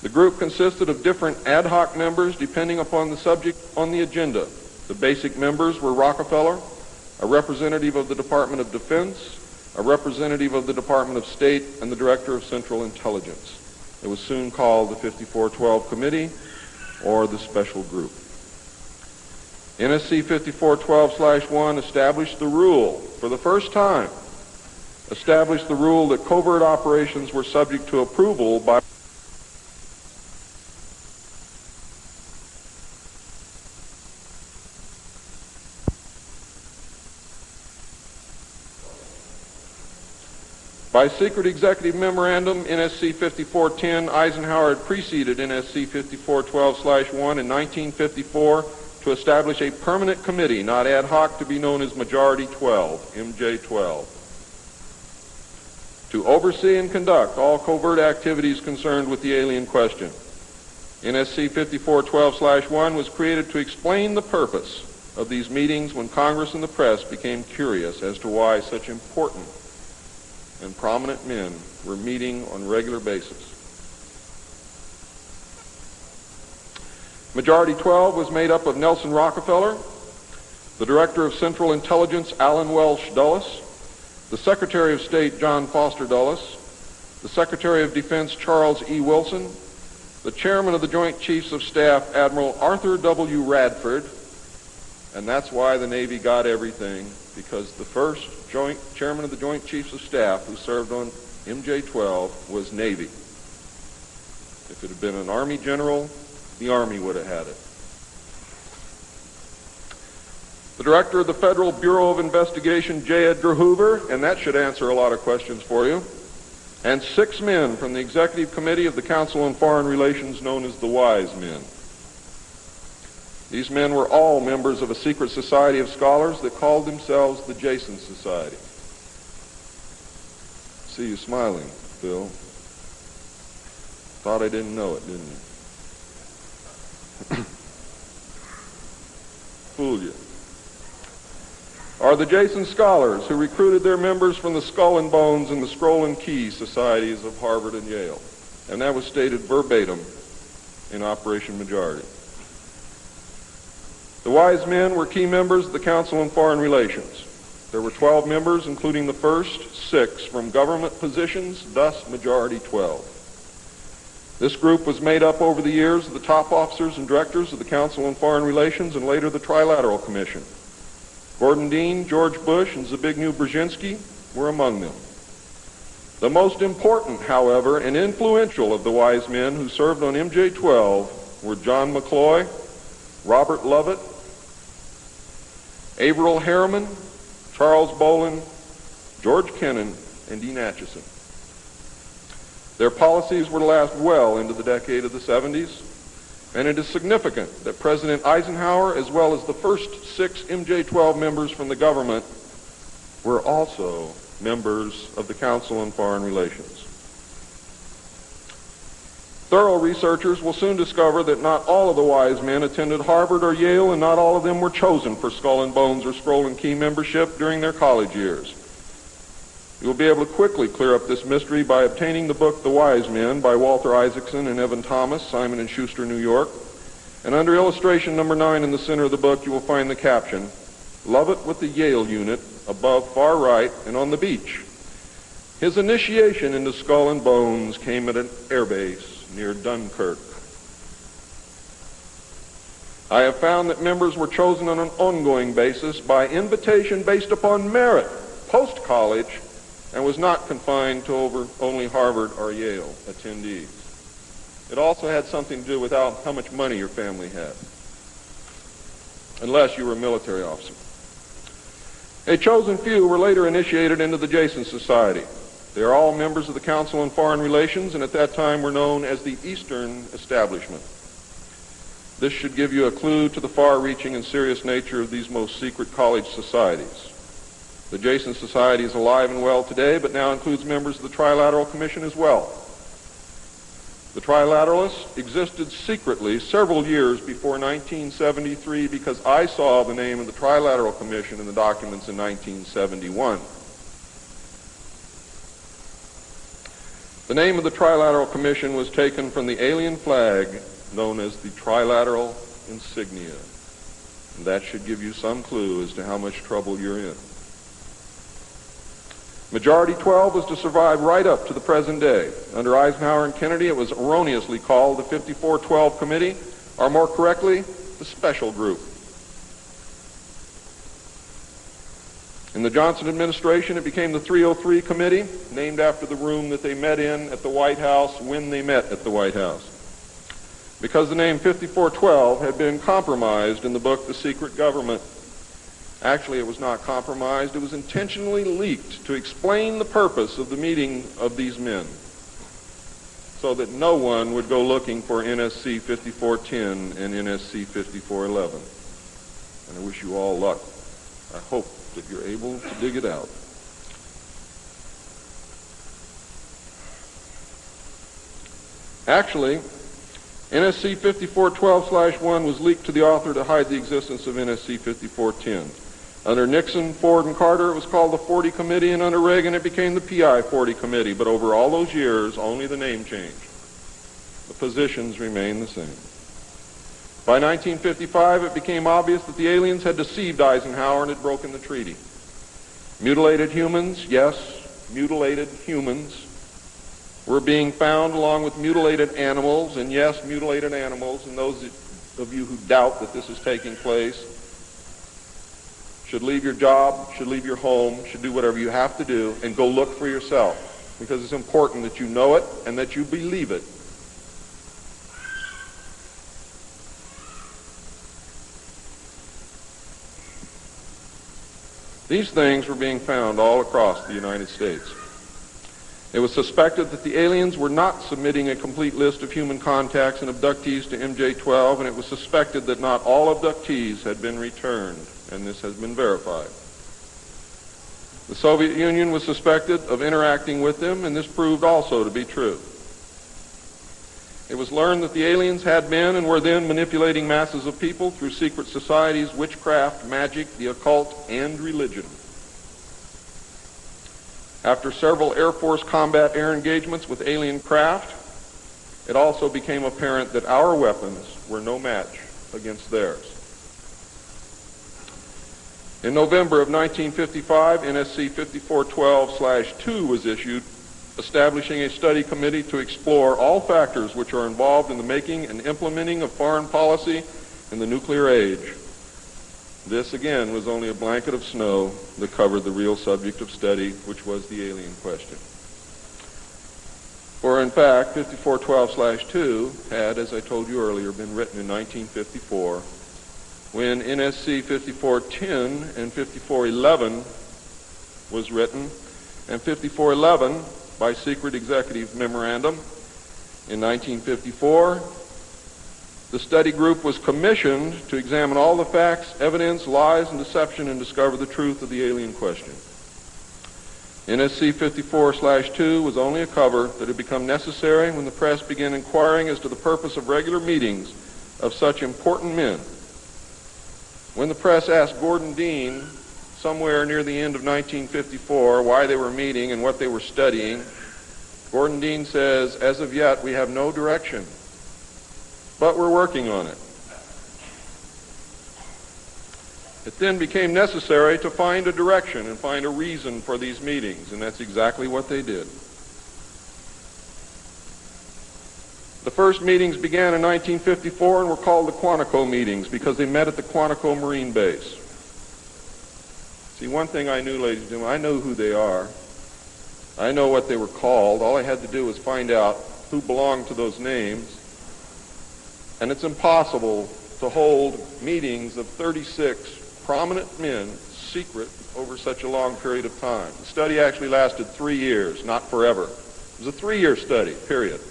The group consisted of different ad hoc members depending upon the subject on the agenda. The basic members were Rockefeller, a representative of the Department of Defense, a representative of the Department of State, and the Director of Central Intelligence. It was soon called the 5412 Committee or the Special Group. NSC 5412/1 established the rule, for the first time, established the rule that covert operations were subject to approval by secret executive memorandum. NSC 5410, Eisenhower had preceded NSC 5412/1 in 1954 to establish a permanent committee, not ad hoc, to be known as Majority 12, MJ12, to oversee and conduct all covert activities concerned with the alien question. NSC 5412/1 was created to explain the purpose of these meetings when Congress and the press became curious as to why such important and prominent men were meeting on a regular basis. Majority 12 was made up of Nelson Rockefeller, the Director of Central Intelligence Allen Welsh Dulles, the Secretary of State John Foster Dulles, the Secretary of Defense Charles E. Wilson, the Chairman of the Joint Chiefs of Staff Admiral Arthur W. Radford, and that's why the Navy got everything, because the first Chairman of the Joint Chiefs of Staff who served on MJ-12 was Navy. If it had been an Army general, the Army would have had it. The Director of the Federal Bureau of Investigation, J. Edgar Hoover, and that should answer a lot of questions for you, and 6 men from the Executive Committee of the Council on Foreign Relations known as the Wise Men. These men were all members of a secret society of scholars that called themselves the Jason Society. See you smiling, Bill. Thought I didn't know it, didn't you? Fooled you. Are the Jason scholars who recruited their members from the Skull and Bones and the Scroll and Key societies of Harvard and Yale. And that was stated verbatim in Operation Majority. The Wise Men were key members of the Council on Foreign Relations. There were 12 members, including the first 6 from government positions, thus Majority 12. This group was made up over the years of the top officers and directors of the Council on Foreign Relations and later the Trilateral Commission. Gordon Dean, George Bush, and Zbigniew Brzezinski were among them. The most important, however, and influential of the Wise Men who served on MJ-12 were John McCloy, Robert Lovett, Averill Harriman, Charles Bolin, George Kennan, and Dean Acheson. Their policies were to last well into the decade of the 70s, and it is significant that President Eisenhower, as well as the first 6 MJ-12 members from the government, were also members of the Council on Foreign Relations. Thorough researchers will soon discover that not all of the Wise Men attended Harvard or Yale, and not all of them were chosen for Skull and Bones or Scroll and Key membership during their college years. You will be able to quickly clear up this mystery by obtaining the book The Wise Men by Walter Isaacson and Evan Thomas, Simon & Schuster, New York. And under illustration number 9 in the center of the book, you will find the caption, "Lovett with the Yale unit, above far right and on the beach. His initiation into Skull and Bones came at an airbase near Dunkirk." I have found that members were chosen on an ongoing basis by invitation based upon merit, post-college, and was not confined to only Harvard or Yale attendees. It also had something to do with how much money your family had, unless you were a military officer. A chosen few were later initiated into the Jason Society. They are all members of the Council on Foreign Relations, and at that time were known as the Eastern Establishment. This should give you a clue to the far-reaching and serious nature of these most secret college societies. The Jason Society is alive and well today, but now includes members of the Trilateral Commission as well. The Trilateralists existed secretly several years before 1973 because I saw the name of the Trilateral Commission in the documents in 1971. The name of the Trilateral Commission was taken from the alien flag known as the Trilateral Insignia. And that should give you some clue as to how much trouble you're in. Majority 12 was to survive right up to the present day. Under Eisenhower and Kennedy, it was erroneously called the 5412 Committee, or more correctly, the Special Group. In the Johnson administration, it became the 303 Committee, named after the room that they met in at the White House when they met at the White House. Because the name 5412 had been compromised in the book The Secret Government. Actually, it was not compromised. It was intentionally leaked to explain the purpose of the meeting of these men so that no one would go looking for NSC 5410 and NSC 5411. And I wish you all luck. I hope that you're able to dig it out. Actually, NSC 5412/1 was leaked to the author to hide the existence of NSC 5410. Under Nixon, Ford, and Carter, it was called the 40 Committee, and under Reagan, it became the PI 40 Committee. But over all those years, only the name changed. The positions remained the same. By 1955, it became obvious that the aliens had deceived Eisenhower and had broken the treaty. Mutilated humans, yes, mutilated humans, were being found along with mutilated animals, and yes, mutilated animals, and those of you who doubt that this is taking place should leave your job, should leave your home, should do whatever you have to do, and go look for yourself, because it's important that you know it and that you believe it. These things were being found all across the United States. It was suspected that the aliens were not submitting a complete list of human contacts and abductees to MJ-12, and it was suspected that not all abductees had been returned, and this has been verified. The Soviet Union was suspected of interacting with them, and this proved also to be true. It was learned that the aliens had been and were then manipulating masses of people through secret societies, witchcraft, magic, the occult, and religion. After several Air Force combat air engagements with alien craft, it also became apparent that our weapons were no match against theirs. In November of 1955, NSC 5412/2 was issued, establishing a study committee to explore all factors which are involved in the making and implementing of foreign policy in the nuclear age. This, again, was only a blanket of snow that covered the real subject of study, which was the alien question. For, in fact, 5412/2 had, as I told you earlier, been written in 1954, when NSC 5410 and 5411 was written, and 5411 by secret executive memorandum in 1954. The study group was commissioned to examine all the facts, evidence, lies, and deception and discover the truth of the alien question. NSC 54/2 was only a cover that had become necessary when the press began inquiring as to the purpose of regular meetings of such important men. When the press asked Gordon Dean somewhere near the end of 1954 why they were meeting and what they were studying, Gordon Dean says, "As of yet, we have no direction, but we're working on it." It then became necessary to find a direction and find a reason for these meetings, and that's exactly what they did. The first meetings began in 1954 and were called the Quantico meetings because they met at the Quantico Marine Base. See, one thing I knew, ladies and gentlemen, I know who they are. I know what they were called. All I had to do was find out who belonged to those names. And it's impossible to hold meetings of 36 prominent men secret over such a long period of time. The study actually lasted 3 years, not forever. It was a 3-year study, period.